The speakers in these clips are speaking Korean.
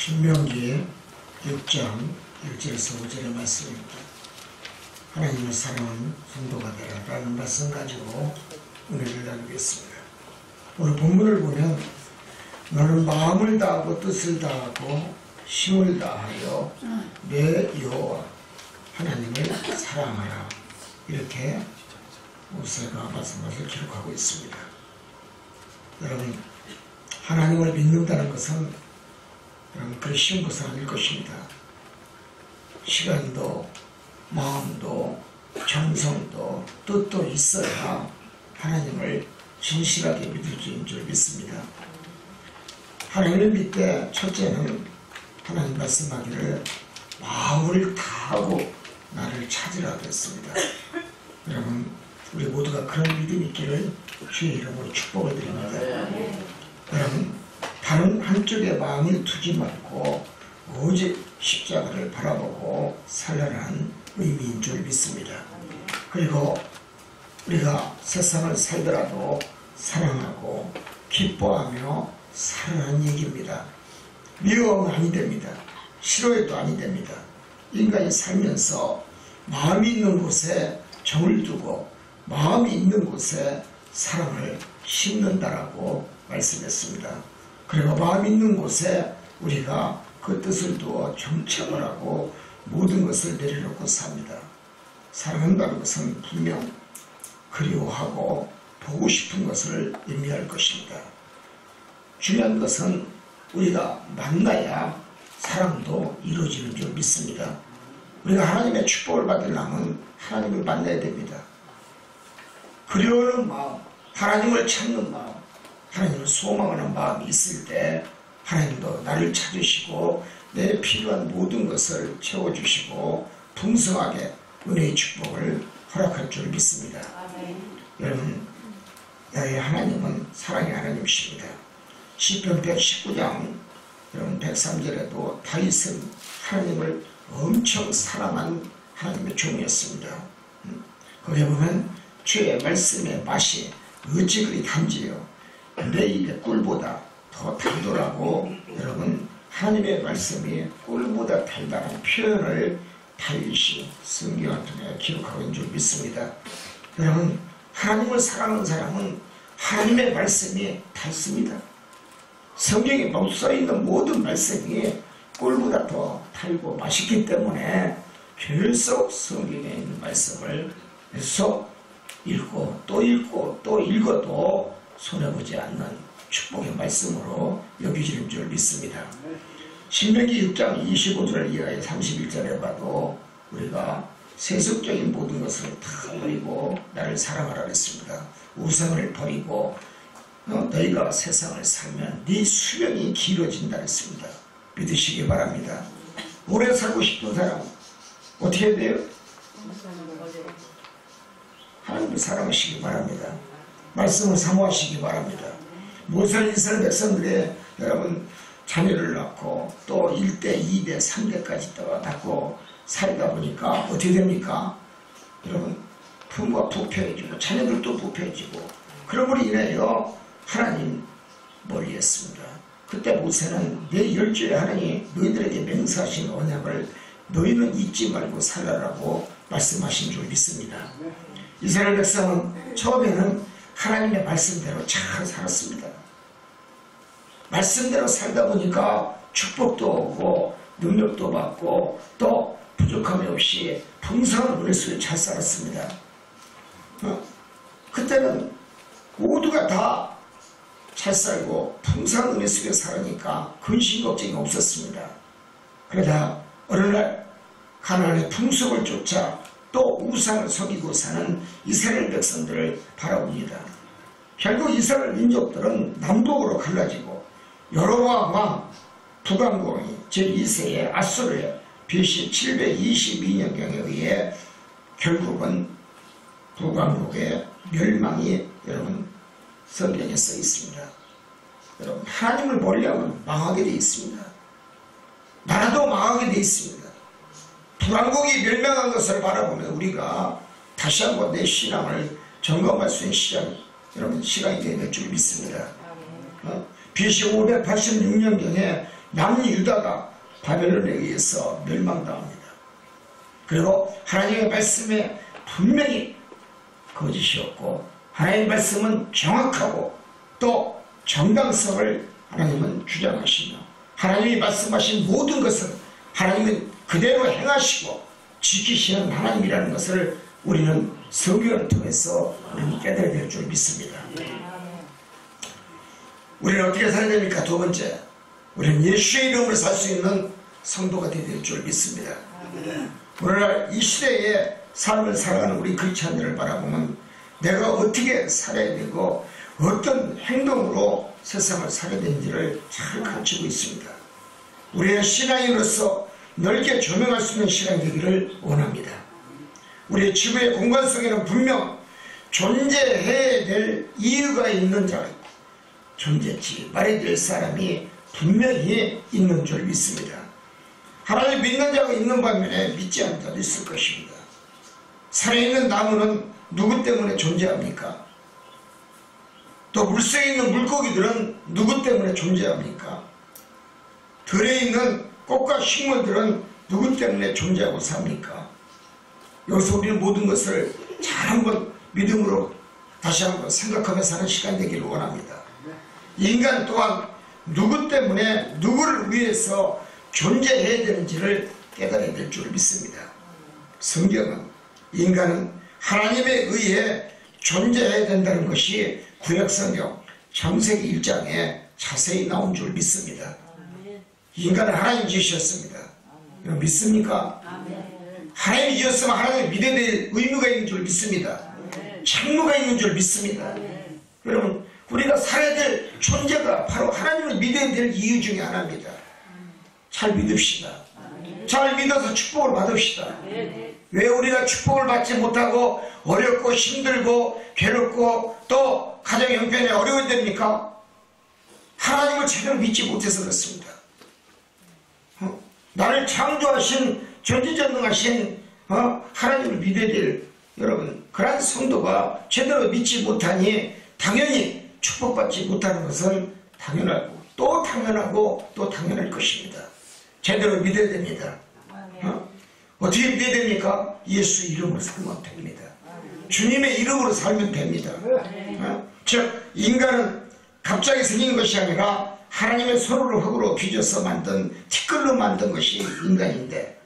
신명기 6장 1절에서 5절의 말씀입니다. 하나님을 사랑하는 성도가 되라 라는 말씀 가지고 은혜를 나누겠습니다. 오늘 본문을 보면 너는 마음을 다하고 뜻을 다하고 힘을 다하여 내 여호와 하나님을 사랑하라, 이렇게 모세가 말씀을 기록하고 있습니다. 여러분, 하나님을 믿는다는 것은 그리 쉬운 것은 아닐 것입니다. 시간도 마음도 정성도 뜻도 있어야 하나님을 진실하게 믿을 수 있는 줄 믿습니다. 하나님을 믿되 첫째는 하나님 말씀하기를 마음을 다하고 나를 찾으라 그랬습니다. 여러분, 우리 모두가 그런 믿음이 있기를 주의 이름으로 축복을 드립니다. 여러분, 다른 한쪽에 마음을 두지 말고 오직 십자가를 바라보고 살라는 의미인 줄 믿습니다. 그리고 우리가 세상을 살더라도 사랑하고 기뻐하며 살아라는 얘기입니다. 미워하면 아니 됩니다. 싫어해도 아니 됩니다. 인간이 살면서 마음이 있는 곳에 정을 두고 마음이 있는 곳에 사랑을 심는다라고 말씀했습니다. 그리고 마음 있는 곳에 우리가 그 뜻을 두어 정착을 하고 모든 것을 내려놓고 삽니다. 사랑한다는 것은 분명 그리워하고 보고 싶은 것을 의미할 것입니다. 중요한 것은 우리가 만나야 사랑도 이루어지는 줄 믿습니다. 우리가 하나님의 축복을 받으려면 하나님을 만나야 됩니다. 그리워하는 마음, 하나님을 찾는 마음, 하나님을 소망하는 마음이 있을 때 하나님도 나를 찾으시고 내 필요한 모든 것을 채워주시고 풍성하게 은혜의 축복을 허락할 줄 믿습니다. 여러분, 나의 하나님은 사랑의 하나님이십니다. 시편 119장 여러분 103절에도 다윗은 하나님을 엄청 사랑한 하나님의 종이었습니다. 거기에 보면 주의 말씀의 맛이 어찌 그리 단지요 내 입의 꿀보다 더 달더라고. 여러분, 하나님의 말씀이 꿀보다 달다는 표현을 다윗이 성경을 통해 기록하고 있는 줄 믿습니다. 여러분, 하나님을 사랑하는 사람은 하나님의 말씀이 달습니다. 성경에 써있는 모든 말씀이 꿀보다 더 달고 맛있기 때문에 계속 성경에 있는 말씀을 계속 읽고 또 읽고 또 읽어도 손해보지 않는 축복의 말씀으로 여기시는 줄 믿습니다. 신명기 6장 25절 이하의 31절에 봐도 우리가 세속적인 모든 것을 다 버리고 나를 사랑하라 했습니다. 우상을 버리고 너희가 세상을 살면 네 수명이 길어진다 했습니다. 믿으시기 바랍니다. 오래 살고 싶은 사람 어떻게 해야 돼요? 하나님을 사랑하시기 바랍니다. 말씀을 사모하시기 바랍니다. 모세는 이스라엘 백성들의 여러분 자녀를 낳고 또 1대, 2대, 3대까지 낳고 살다 보니까 어떻게 됩니까? 여러분, 부모가 부패해지고 자녀들도 부패해지고 그러므로 인하여 하나님 멀리했습니다. 그때 모세는 내 열조의 하나님 너희들에게 맹세하신 언약을 너희는 잊지 말고 살라라고 말씀하신 줄 믿습니다. 이스라엘 백성은 처음에는 하나님의 말씀대로 잘 살았습니다. 말씀대로 살다 보니까 축복도 오고 능력도 받고 또 부족함이 없이 풍성한 은혜 속에 잘 살았습니다. 그때는 모두가 다 잘 살고 풍성한 은혜 속에 살으니까 근심 걱정이 없었습니다. 그러다 어느 날 가나안의 풍속을 쫓아 또 우상을 섬기고 사는 이스라엘 백성들을 바라봅니다. 결국 이스라엘 민족들은 남북으로 갈라지고 여로보암 왕 북왕국이 제2세의 아수르의 BC 722년경에 의해 결국은 북왕국의 멸망이 여러분 성경에 써 있습니다. 여러분, 하나님을 멀리하면 망하게 되어 있습니다. 나라도 망하게 되어 있습니다. 북왕국이 멸망한 것을 바라보면 우리가 다시 한번 내 신앙을 점검할 수 있는 시간이 되는 줄 믿습니다. BC 586년경에 남유다가 바벨론에 의해서 멸망당합니다. 그리고 하나님의 말씀에 분명히 거짓이었고 하나님의 말씀은 정확하고 또 정당성을 하나님은 주장하시며 하나님이 말씀하신 모든 것을 하나님은 그대로 행하시고 지키시는 하나님이라는 것을 우리는 성경을 통해서 우리는 깨달아야 될 줄 믿습니다. 우리는 어떻게 살아야 됩니까? 두 번째, 우리는 예수의 이름으로 살 수 있는 성도가 되어야 될 줄 믿습니다. 오늘날 이 시대에 삶을 살아가는 우리 크리스찬들을 바라보면 내가 어떻게 살아야 되고 어떤 행동으로 세상을 살아야 되는지를 잘 가르치고 있습니다. 우리의 신앙인으로서 넓게 조명할 수 있는 신앙이 되기를 원합니다. 우리의 지구의 공간 속에는 분명 존재해야 될 이유가 있는 자가 있고 존재치 말해야 될 사람이 분명히 있는 줄 믿습니다. 하나님 믿는 자가 있는 반면에 믿지 않는 자도 있을 것입니다. 산에 있는 나무는 누구 때문에 존재합니까? 또 물속에 있는 물고기들은 누구 때문에 존재합니까? 들에 있는 꽃과 식물들은 누구 때문에 존재하고 삽니까? 여기서 우리는 모든 것을 잘 한번 믿음으로 다시 한번 생각하며 사는 시간 되기를 원합니다. 인간 또한 누구 때문에 누구를 위해서 존재해야 되는지를 깨달아야 될 줄 믿습니다. 성경은 인간은 하나님에 의해 존재해야 된다는 것이 구약성경 창세기 1장에 자세히 나온 줄 믿습니다. 인간은 하나님 지으셨습니다. 믿습니까? 하나님이 지었으면 하나님을 믿어야 될 의무가 있는 줄 믿습니다. 책무가 있는 줄 믿습니다. 여러분, 우리가 살아야 될 존재가 바로 하나님을 믿어야 될 이유 중에 하나입니다. 잘 믿읍시다. 잘 믿어서 축복을 받읍시다. 왜 우리가 축복을 받지 못하고 어렵고 힘들고 괴롭고 또 가정 형편에 어려워야 됩니까? 하나님을 제대로 믿지 못해서 그렇습니다. 나를 창조하신 전지전능하신 하나님을 믿어야 될 여러분 그러한 성도가 제대로 믿지 못하니 당연히 축복받지 못하는 것은 당연하고 또 당연하고 또 당연할 것입니다. 제대로 믿어야 됩니다. 어떻게 믿어야 됩니까? 예수 이름으로 살면 됩니다. 주님의 이름으로 살면 됩니다. 즉 인간은 갑자기 생긴 것이 아니라 하나님의 손으로 흙으로 빚어서 만든 티끌로 만든 것이 인간인데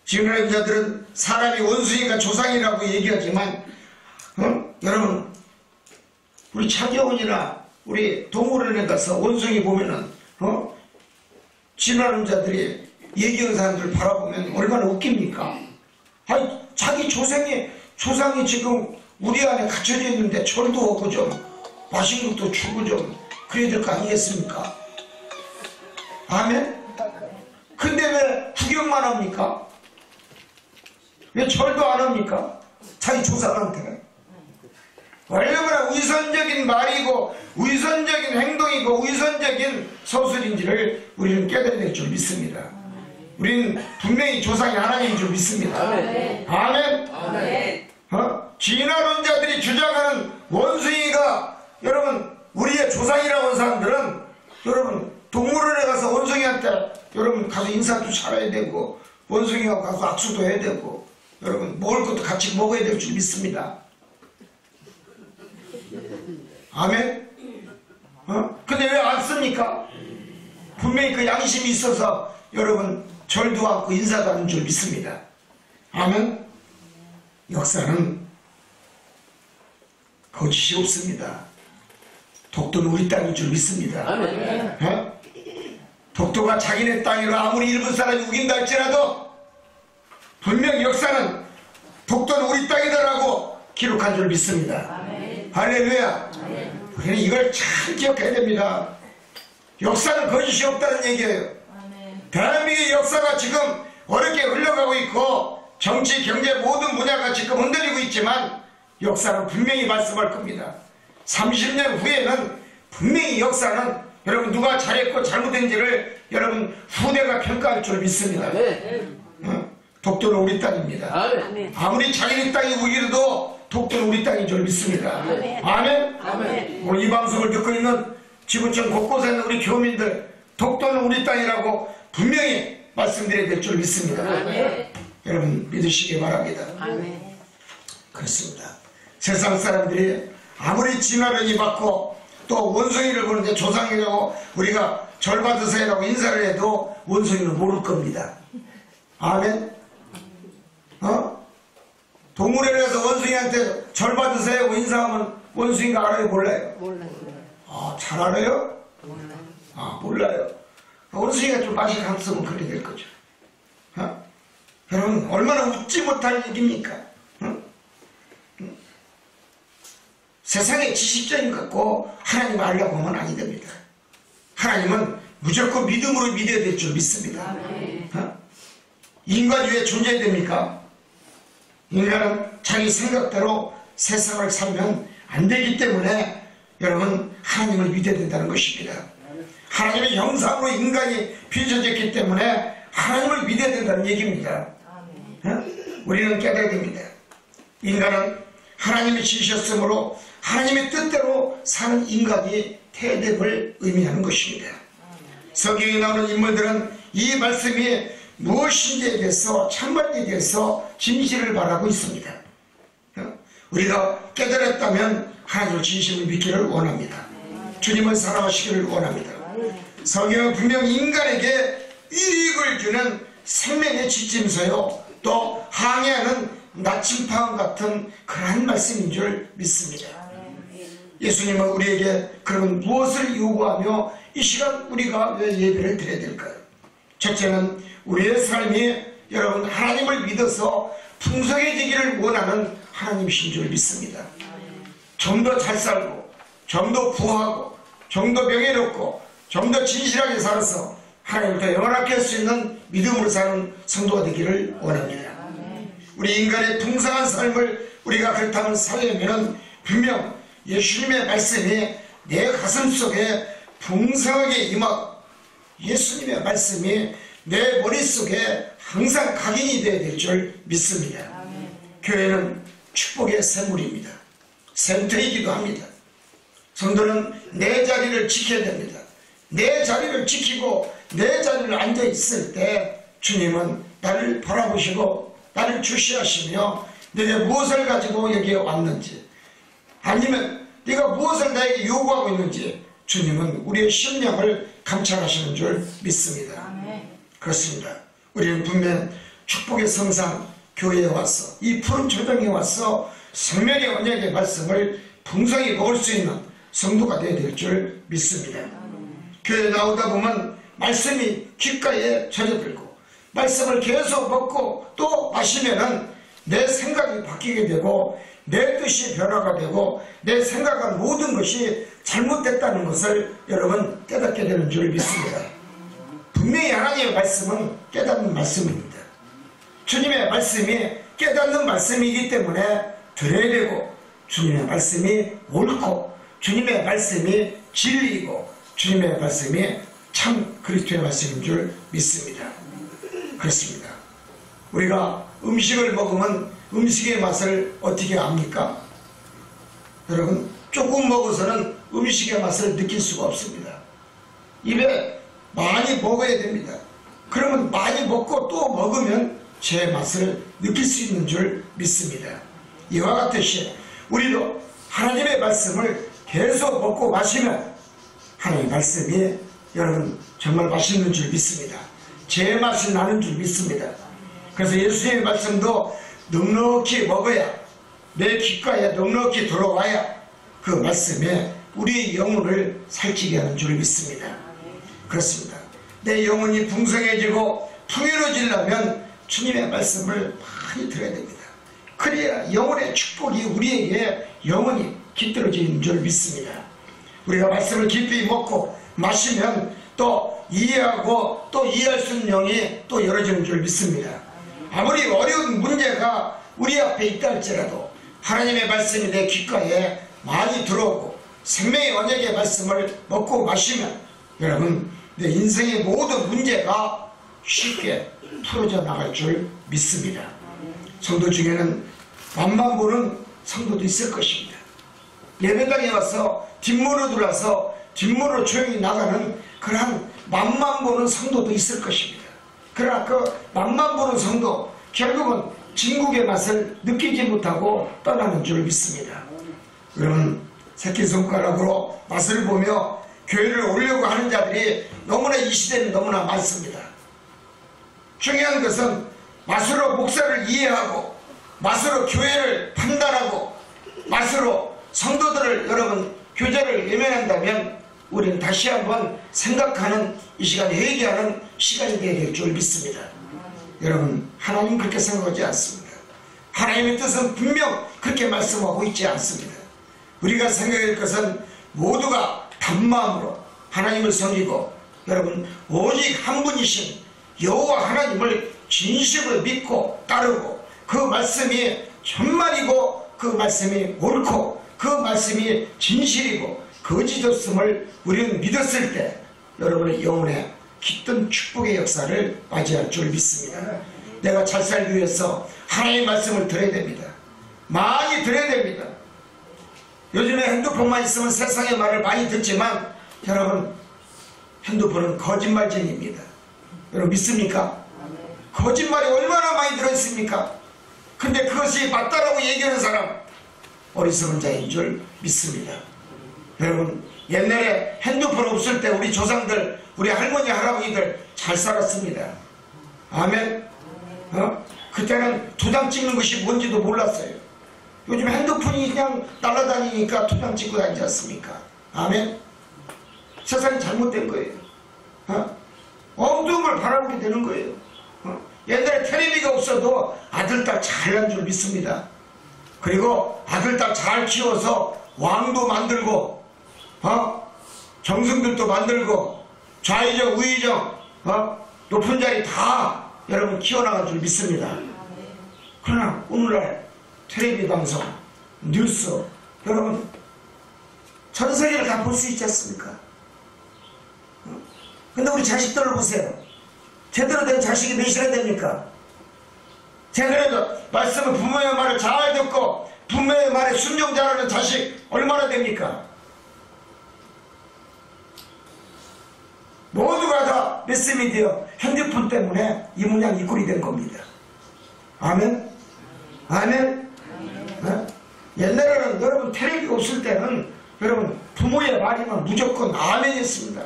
지금 하나님 자들은 사람이 원수니까 조상이라고 얘기하지만 여러분 우리 차기원이나 우리 동물원에 가서 원숭이 보면은 지나는 자들이 얘기하는 사람들 바라보면 얼마나 웃깁니까? 아니 자기 조상이 지금 우리 안에 갇혀져 있는데 절도 없고 좀 맛있는 것도 주고 좀 그래야 될 거 아니겠습니까? 아멘? 근데 왜 구경만 합니까? 왜 절도 안 합니까? 자기 조상한테. 얼마나 위선적인 말이고 위선적인 행동이고 위선적인 서술인지를 우리는 깨달아야 될 줄 믿습니다. 우리는 분명히 조상이 하나님인 줄 믿습니다. 아멘? 아멘? 진화론자들이 주장하는 원숭이가 여러분 우리의 조상이라고 하는 사람들은 여러분 동물원에 가서 원숭이한테 여러분 가서 인사도 잘해야 되고 원숭이하고 가서 악수도 해야 되고 여러분 먹을 것도 같이 먹어야 될 줄 믿습니다. 아멘? 근데 왜 안 씁니까? 분명히 그 양심이 있어서 여러분 절도 않고 인사도 하는 줄 믿습니다. 아멘? 역사는 거짓이 없습니다. 독도는 우리 땅인 줄 믿습니다. 아멘. 독도가 자기네 땅이라 아무리 일본 사람이 우긴다 할지라도 분명 역사는 독도는 우리 땅이다라고 기록한 줄 믿습니다. 아멘. 할렐루야. 아멘. 우리는 이걸 잘 기억해야 됩니다. 역사는 거짓이 없다는 얘기예요. 아멘. 대한민국의 역사가 지금 어렵게 흘러가고 있고 정치, 경제 모든 분야가 지금 흔들리고 있지만 역사는 분명히 말씀할 겁니다. 30년 후에는 분명히 역사는 여러분 누가 잘했고 잘못된지를 여러분 후대가 평가할 줄 믿습니다. 독도는 우리 땅입니다. 아무리 자기네 땅이 우기려도 독도는 우리 땅인 줄 믿습니다. 아멘? 아멘. 오늘 이 방송을 듣고 있는 지구촌 곳곳에 있는 우리 교민들 독도는 우리 땅이라고 분명히 말씀드려야 될 줄 믿습니다. 아멘. 여러분 믿으시기 바랍니다. 아멘. 그렇습니다. 세상 사람들이 아무리 진화론이 받고 또 원숭이를 보는데 조상이라고 우리가 절 받으세요라고 인사를 해도 원숭이는 모를 겁니다. 아멘. 동물원에서 원숭이한테 절 받으세요 인사하면 원숭이가 알아요 몰라요? 몰라요. 잘 알아요? 몰라요. 몰라요. 원숭이가 좀 맛이 갔으면 그렇게 될 거죠. 여러분 얼마나 웃지 못할 얘기입니까? 세상의 지식적인 것 갖고 하나님 알려고 하면 아니 됩니다. 하나님은 무조건 믿음으로 믿어야 될 줄 믿습니다. 인간이 왜 존재해야 됩니까? 인간은 자기 생각대로 세상을 살면 안 되기 때문에 여러분 하나님을 믿어야 된다는 것입니다. 하나님의 형상으로 인간이 빚어졌기 때문에 하나님을 믿어야 된다는 얘기입니다. 우리는 깨달아야 됩니다. 인간은 하나님이 지으셨으므로 하나님의 뜻대로 사는 인간이 태됨을 의미하는 것입니다. 성경에 나오는 인물들은 이 말씀이 무엇인지에 대해서 참말에 대해서 진실을 말하고 있습니다. 우리가 깨달았다면 하나님을 진심을 믿기를 원합니다. 주님을 사랑하시기를 원합니다. 성경은 분명 인간에게 이익을 주는 생명의 지침서요 또 항해하는 나침판 같은 그러한 말씀인 줄 믿습니다. 예수님은 우리에게 그러면 무엇을 요구하며 이 시간 우리가 왜 예배를 드려야 될까요? 첫째는 우리의 삶이 여러분 하나님을 믿어서 풍성해지기를 원하는 하나님이신 줄 믿습니다. 좀 더 잘 살고 좀 더 부하고 좀 더 명예롭고 좀 더 진실하게 살아서 하나님을 더 영원하게 할 수 있는 믿음으로 사는 성도가 되기를 원합니다. 우리 인간의 풍성한 삶을 우리가 그렇다면 살려면 분명 예수님의 말씀이 내 가슴 속에 풍성하게 임하고 예수님의 말씀이 내 머릿속에 항상 각인이 되어야 될 줄 믿습니다. 교회는 축복의 샘물입니다. 샘터이기도 합니다. 성도는 내 자리를 지켜야 됩니다. 내 자리를 지키고 내 자리를 앉아있을 때 주님은 나를 바라보시고 나를 주시하시며 내가 무엇을 가지고 여기에 왔는지 아니면 네가 무엇을 나에게 요구하고 있는지 주님은 우리의 심령을 감찰하시는 줄 믿습니다. 그렇습니다. 우리는 분명 축복의 성상 교회에 와서 이 푸른 초정에 와서 생명의 언약의 말씀을 풍성히 먹을 수 있는 성도가 되어야 될 줄 믿습니다. 교회에 나오다 보면 말씀이 귓가에 젖어들고 말씀을 계속 먹고 또 마시면은 내 생각이 바뀌게 되고 내 뜻이 변화가 되고 내 생각한 모든 것이 잘못됐다는 것을 여러분 깨닫게 되는 줄 믿습니다. 분명히 하나님의 말씀은 깨닫는 말씀입니다. 주님의 말씀이 깨닫는 말씀이기 때문에 들어야 되고 주님의 말씀이 옳고 주님의 말씀이 진리이고 주님의 말씀이 참 그리스도의 말씀인 줄 믿습니다. 그렇습니다. 우리가 음식을 먹으면 음식의 맛을 어떻게 압니까? 여러분 조금 먹어서는 음식의 맛을 느낄 수가 없습니다. 입에 많이 먹어야 됩니다. 그러면 많이 먹고 또 먹으면 제 맛을 느낄 수 있는 줄 믿습니다. 이와 같듯이 우리도 하나님의 말씀을 계속 먹고 마시면 하나님의 말씀이 여러분 정말 맛있는 줄 믿습니다. 제 맛이 나는 줄 믿습니다. 그래서 예수님의 말씀도 넉넉히 먹어야 내 귓가에 넉넉히 들어와야 그 말씀에 우리 영혼을 살찌게 하는 줄 믿습니다. 그렇습니다. 내 영혼이 풍성해지고 풍요로워지려면 주님의 말씀을 많이 들어야 됩니다. 그래야 영혼의 축복이 우리에게 영원히 깃들어지는 줄 믿습니다. 우리가 말씀을 깊이 먹고 마시면 또 이해하고 또 이해할 수 있는 영이 또 열어지는 줄 믿습니다. 아무리 어려운 문제가 우리 앞에 있다 할지라도 하나님의 말씀이 내 귓가에 많이 들어오고 생명의 언약의 말씀을 먹고 마시면 여러분 내 인생의 모든 문제가 쉽게 풀어져 나갈 줄 믿습니다. 성도 중에는 맛만 보는 성도도 있을 것입니다. 예배당에 와서 뒷문으로 들어와서 뒷문으로 조용히 나가는 그러한 맛만 보는 성도도 있을 것입니다. 그러나 그 맛만 보는 성도 결국은 진국의 맛을 느끼지 못하고 떠나는 줄 믿습니다. 여러분, 새끼손가락으로 맛을 보며 교회를 오려고 하는 자들이 너무나 이 시대는 너무나 많습니다. 중요한 것은 맛으로 목사를 이해하고 맛으로 교회를 판단하고 맛으로 성도들을 여러분 교제를 예면한다면 우리는 다시 한번 생각하는 이 시간에 회개하는 시간이 되어야 될 줄 믿습니다. 여러분, 하나님 그렇게 생각하지 않습니다. 하나님의 뜻은 분명 그렇게 말씀하고 있지 않습니다. 우리가 생각할 것은 모두가 단마음으로 하나님을 섬기고 여러분 오직 한 분이신 여호와 하나님을 진심으로 믿고 따르고 그 말씀이 천만이고 그 말씀이 옳고 그 말씀이 진실이고 거짓 없음을 우리는 믿었을 때 여러분의 영혼에 깃든 축복의 역사를 맞이할 줄 믿습니다. 내가 잘 살기 위해서 하나님의 말씀을 들어야 됩니다. 많이 들어야 됩니다. 요즘에 핸드폰만 있으면 세상의 말을 많이 듣지만 여러분 핸드폰은 거짓말쟁이입니다. 여러분 믿습니까? 거짓말이 얼마나 많이 들어있습니까? 근데 그것이 맞다라고 얘기하는 사람 어리석은 자인 줄 믿습니다. 여러분 옛날에 핸드폰 없을 때 우리 조상들 우리 할머니 할아버지들 잘 살았습니다. 아멘. 그때는 도장 찍는 것이 뭔지도 몰랐어요. 요즘 핸드폰이 그냥 날아다니니까 도장 찍고 다니지 않습니까? 아멘. 세상이 잘못된 거예요. 엉뚱한 걸 바라보게 되는 거예요. 옛날에 텔레비가 없어도 아들 딸 잘난 줄 믿습니다. 그리고 아들 딸 잘 키워서 왕도 만들고 정승들도 만들고 좌의정 우의정 높은 자리 다 여러분 키워나간 줄 믿습니다. 그러나 오늘날 텔레비 방송 뉴스 여러분 전 세계를 다 볼 수 있지 않습니까? 근데 우리 자식들을 보세요. 제대로 된 자식이 몇이나 됩니까? 제대로 말씀을 부모의 말을 잘 듣고 부모의 말에 순종 잘하는 자식 얼마나 됩니까? 모두가 다 매스미디어 핸드폰 때문에 이 모양 이 꼴이 된 겁니다. 아멘? 아멘? 옛날에는 여러분 텔레비가 없을 때는 여러분 부모의 말이면 무조건 아멘이었습니다.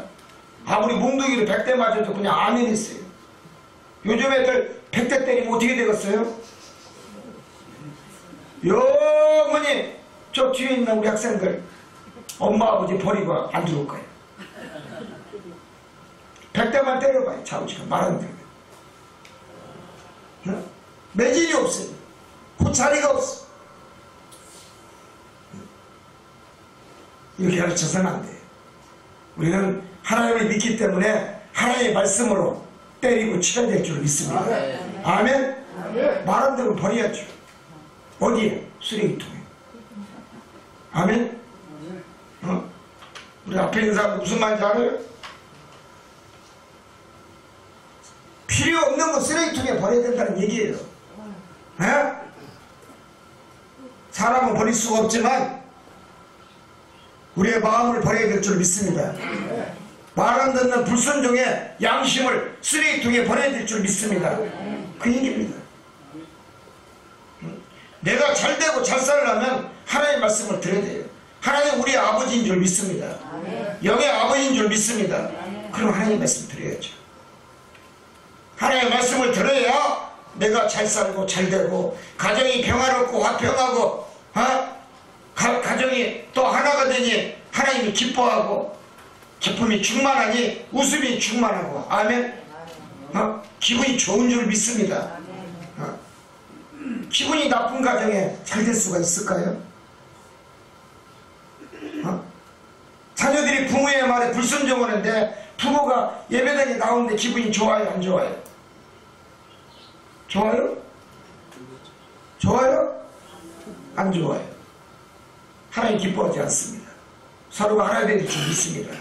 아무리 몽둥이를 100대 맞아도 그냥 아멘했어요. 요즘 애들 100대 때리면 어떻게 되겠어요? 영원히 저 뒤에 있는 우리 학생들 엄마 아버지 버리고 안 들어올 거예요. 100대만 때려봐요. 자우지가 말 안 들어요. 매질이 없어요. 그 자리가 없어. 이렇게 가르쳐서는 안 돼요. 우리는 하나님을 믿기 때문에 하나님의 말씀으로 때리고 쳐야 될 줄 믿습니다. 아멘? 말 안 들으면 버려야죠. 어디에? 쓰레기통에. 아멘? 우리 앞에 있는 사람 무슨 말인지 알아요? 필요 없는 거 쓰레기통에 버려야 된다는 얘기예요. 에? 사람은 버릴 수가 없지만 우리의 마음을 버려야 될 줄 믿습니다. 말 안 듣는 불순종의 양심을 쓰레기통에 버려야 될 줄 믿습니다. 그 얘기입니다. 내가 잘되고 잘 살려면 하나님의 말씀을 들어야 돼요. 하나님 우리 아버지인 줄 믿습니다. 영의 아버지인 줄 믿습니다. 그럼 하나님의 말씀을 들어야죠. 하나님의 말씀을 들어야 내가 잘 살고 잘 되고 가정이 평화롭고 화평하고 가정이 또 하나가 되니 하나님이 기뻐하고 기쁨이 충만하니 웃음이 충만하고 아멘. 기분이 좋은 줄 믿습니다. 기분이 나쁜 가정에 잘 될 수가 있을까요? 자녀들이 부모의 말에 불순종하는데 부모가 예배당에 나오는데 기분이 좋아요 안 좋아요? 좋아요? 좋아요? 안 좋아요? 하나님 기뻐하지 않습니다. 서로가 알아야 될 줄 믿습니다.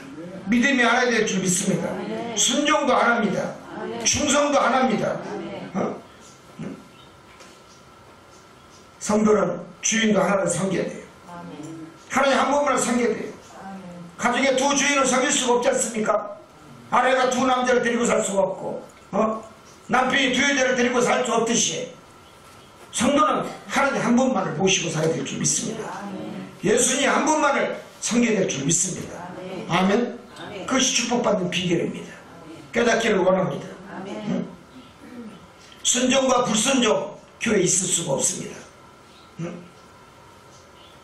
믿음이 알아야 될 줄 믿습니다. 순종도 안 합니다. 충성도 안 합니다. 성도는 주인도 하나를 섬겨야 돼요. 하나님 한 분만을 섬겨야 돼요. 가정에 두 주인을 섬길 수가 없지 않습니까? 아내가 두 남자를 데리고 살 수가 없고 남편이 두 여자를 데리고 살 수 없듯이 성도는 하나님 한 분만을 모시고 살아야 될 줄 믿습니다. 예수님 한 분만을 섬겨야 될 줄 믿습니다. 아멘. 그것이 축복받는 비결입니다. 깨닫기를 원합니다. 순종과 불순종 교회에 있을 수가 없습니다.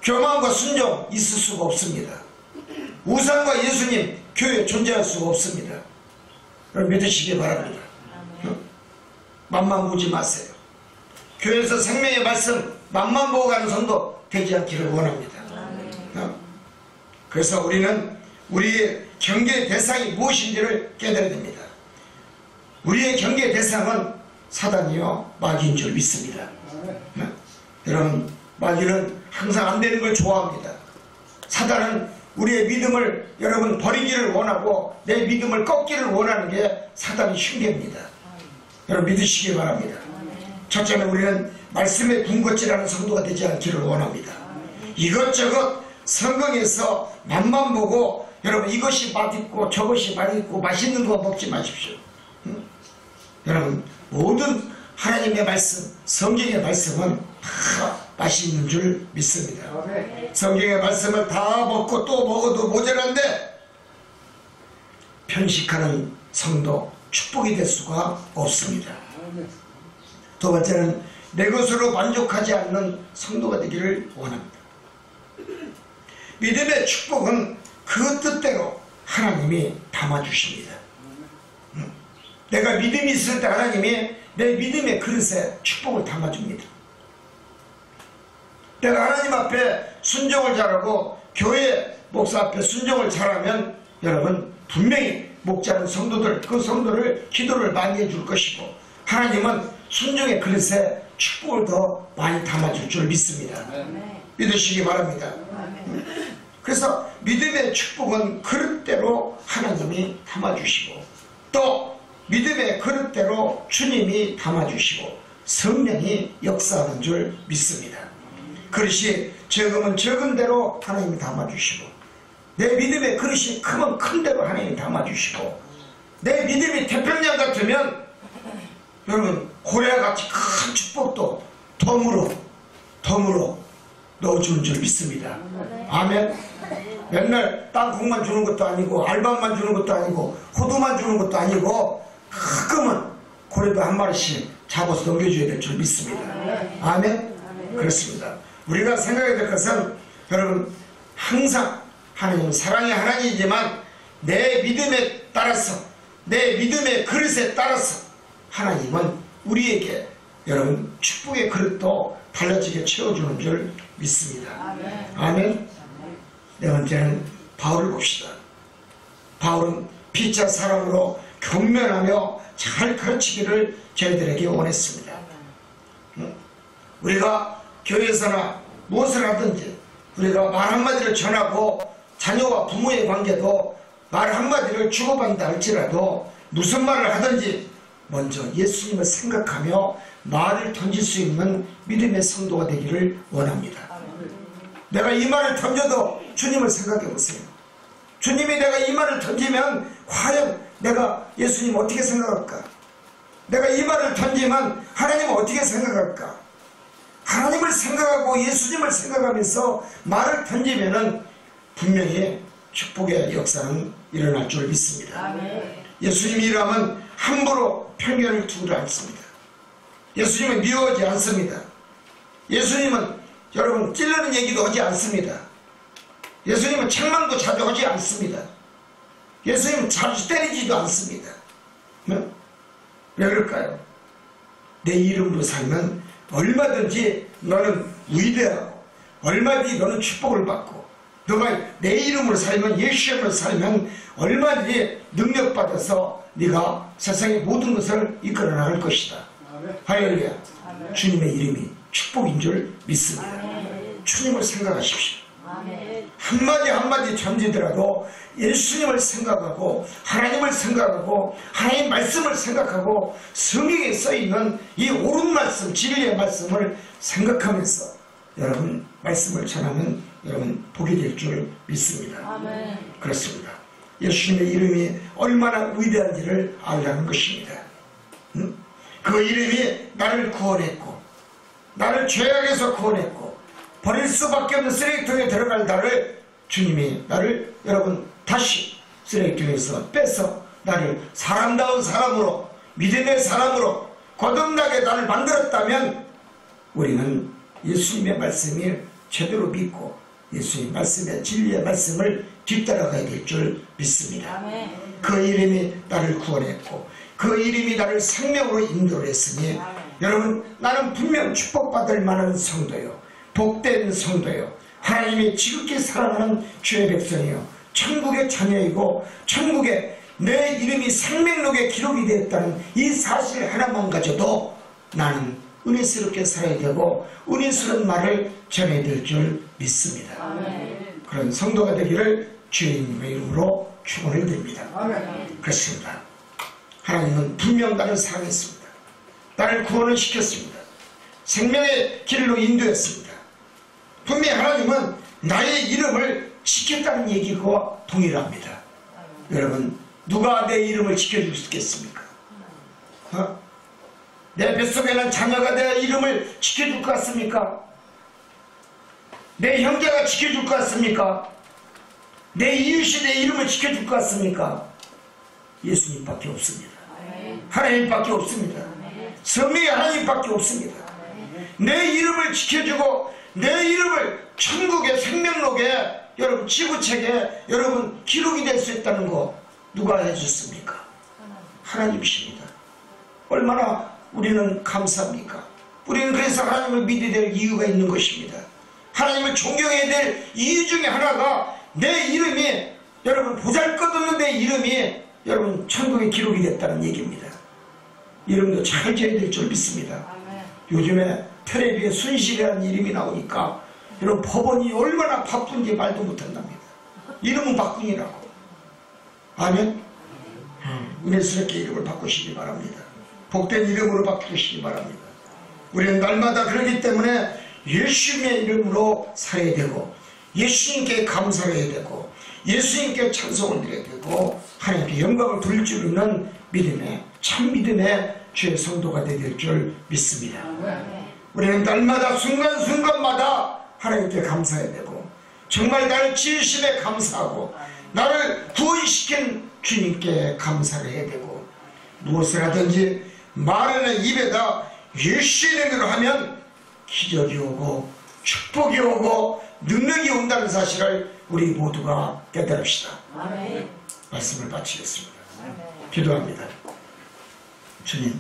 교만과 순종 있을 수가 없습니다. 우상과 예수님 교회에 존재할 수가 없습니다. 여러분 믿으시기 바랍니다. 맘만 보지 마세요. 교회에서 생명의 말씀 맘만 보고 가는 성도 되지 않기를 원합니다. 그래서 우리는 우리의 경계의 대상이 무엇인지를 깨달아야 됩니다. 우리의 경계의 대상은 사단이요 마귀인 줄 믿습니다. 여러분 마귀는 항상 안 되는 걸 좋아합니다. 사단은 우리의 믿음을 여러분 버리기를 원하고 내 믿음을 꺾기를 원하는 게 사단의 흉계입니다. 여러분 믿으시기 바랍니다. 첫째는 우리는 말씀에 군것질하는 성도가 되지 않기를 원합니다. 이것저것 성경에서 맛만 보고 여러분 이것이 맛있고 저것이 맛있고 맛있는 거 먹지 마십시오. 여러분 모든 하나님의 말씀 성경의 말씀은 다 맛있는 줄 믿습니다. 성경의 말씀을 다 먹고 또 먹어도 모자란데 편식하는 성도 축복이 될 수가 없습니다. 두 번째는 내 것으로 만족하지 않는 성도가 되기를 원합니다. 믿음의 축복은 그 뜻대로 하나님이 담아주십니다. 내가 믿음이 있을 때 하나님이 내 믿음의 그릇에 축복을 담아줍니다. 내가 하나님 앞에 순종을 잘하고 교회 목사 앞에 순종을 잘하면 여러분 분명히 목자는 성도들 그 성도를 기도를 많이 해줄 것이고 하나님은 순종의 그릇에 축복을 더 많이 담아줄 줄 믿습니다. 믿으시기 바랍니다. 그래서 믿음의 축복은 그릇대로 하나님이 담아주시고 또 믿음의 그릇대로 주님이 담아주시고 성령이 역사하는 줄 믿습니다. 그릇이 적으면 적은 대로 하나님이 담아주시고 내 믿음의 그릇이 크면 큰 대로 하나님이 담아주시고 내 믿음이 태평양 같으면 여러분 고래같이 큰 축복도 덤으로 넣어주는 줄 믿습니다. 아멘. 맨날 땅콩만 주는 것도 아니고 알밤만 주는 것도 아니고 호두만 주는 것도 아니고 가끔은 고래도 한 마리씩 잡아서 넘겨줘야 될 줄 믿습니다. 아멘. 그렇습니다. 우리가 생각해야 될 것은 여러분 항상 하나님은 사랑의 하나님이지만 내 믿음에 따라서 내 믿음의 그릇에 따라서 하나님은 우리에게 여러분 축복의 그릇도 달라지게 채워주는 줄 믿습니다. 아멘. 네 번째는 바울을 봅시다. 바울은 피차 사랑으로 경멸하며 잘 가르치기를 저희들에게 원했습니다. 우리가 교회에서나 무엇을 하든지 우리가 말 한마디를 전하고 자녀와 부모의 관계도 말 한마디를 주고받는다 할지라도 무슨 말을 하든지 먼저 예수님을 생각하며 말을 던질 수 있는 믿음의 성도가 되기를 원합니다. 내가 이 말을 던져도 주님을 생각해 보세요. 주님이 내가 이 말을 던지면 과연 내가 예수님 어떻게 생각할까? 내가 이 말을 던지면 하나님은 어떻게 생각할까? 하나님을 생각하고 예수님을 생각하면서 말을 던지면은 분명히 축복의 역사는 일어날 줄 믿습니다. 예수님이 일하면 함부로 편견을 두지 않습니다. 예수님은 미워하지 않습니다. 예수님은 여러분 찔르는 얘기도 하지 않습니다. 예수님은 책망도 자주 하지 않습니다. 예수님은 자주 때리지도 않습니다. 왜 그럴까요? 내 이름으로 살면 얼마든지 너는 위대하고 얼마든지 너는 축복을 받고 너가 내 이름으로 살면 예수님으로 살면 얼마든지 능력받아서 네가 세상의 모든 것을 이끌어 나갈 것이다. 할렐루야. 주님의 이름이 축복인 줄 믿습니다. 주님을 생각하십시오. 한마디 한마디 던지더라도 예수님을 생각하고 하나님을 생각하고 하나님 말씀을 생각하고 성경에 써있는 이 옳은 말씀 진리의 말씀을 생각하면서 여러분 말씀을 전하면 여러분 복이 될 줄 믿습니다. 그렇습니다. 예수님의 이름이 얼마나 위대한지를 알라는 것입니다. 그 이름이 나를 구원했고, 나를 죄악에서 구원했고, 버릴 수밖에 없는 쓰레기통에 들어갈 나를 주님이 나를 여러분 다시 쓰레기통에서 빼서 나를 사람다운 사람으로, 믿음의 사람으로 거듭나게 나를 만들었다면 우리는 예수님의 말씀이 제대로 믿고 예수님 말씀의 진리의 말씀을 뒤따라가야 될 줄 믿습니다. 그 이름이 나를 구원했고 그 이름이 나를 생명으로 인도를 했으니 여러분, 나는 분명 축복받을 만한 성도요, 복된 성도요, 하나님이 지극히 사랑하는 주의 백성이요, 천국의 자녀이고 천국에 내 이름이 생명록에 기록이 되었다는 이 사실 하나만 가져도 나는 은혜스럽게 살아야 되고 은혜스러운 말을 전해야 될 줄 믿습니다. 그런 성도가 되기를 주님의 이름으로 축원을 드립니다. 그렇습니다. 하나님은 분명 나를 사랑했습니다. 나를 구원을 시켰습니다. 생명의 길로 인도했습니다. 분명히 하나님은 나의 이름을 지켰다는 얘기와 동일합니다. 여러분, 누가 내 이름을 지켜줄 수 있겠습니까? 내 뱃속에 난 자녀가 내 이름을 지켜줄 것 같습니까? 내 형제가 지켜줄 것 같습니까? 내 이웃이 내 이름을 지켜줄 것 같습니까? 예수님밖에 없습니다. 하나님밖에 없습니다. 성령의 하나님밖에 없습니다. 내 이름을 지켜주고 내 이름을 천국의 생명록에 여러분 지구책에 여러분 기록이 될 수 있다는 거 누가 해줬습니까? 하나님이십니다. 얼마나 우리는 감사합니까? 우리는 그래서 하나님을 믿어야 될 이유가 있는 것입니다. 하나님을 존경해야 될 이유 중에 하나가 내 이름이 여러분 보잘것없는 내 이름이 여러분 천국에 기록이 됐다는 얘기입니다. 이름도 잘 지어야 될 줄 믿습니다. 요즘에 텔레비에 순실이라는 이름이 나오니까 여러분 법원이 얼마나 바쁜지 말도 못한답니다. 이름은 바꾸니라고. 아멘. 은혜스럽게 이름을 바꾸시기 바랍니다. 복된 이름으로 바꾸시기 바랍니다. 우리는 날마다 그러기 때문에 예수님의 이름으로 살아야 되고 예수님께 감사해야 되고 예수님께 찬송을 드려야 되고 하나님께 영광을 돌릴 줄 있는 믿음의 참 믿음의 주의 성도가 되게 될 줄 믿습니다. 우리는 날마다 순간순간마다 하나님께 감사해야 되고 정말 나를 지으심에 감사하고 나를 구원시킨 주님께 감사를 해야 되고 무엇을 하든지 말하나 입에다 예수의 이름으로 하면 기적이 오고 축복이 오고 능력이 온다는 사실을 우리 모두가 깨달읍시다. 말씀을 마치겠습니다. 기도합니다. 주님,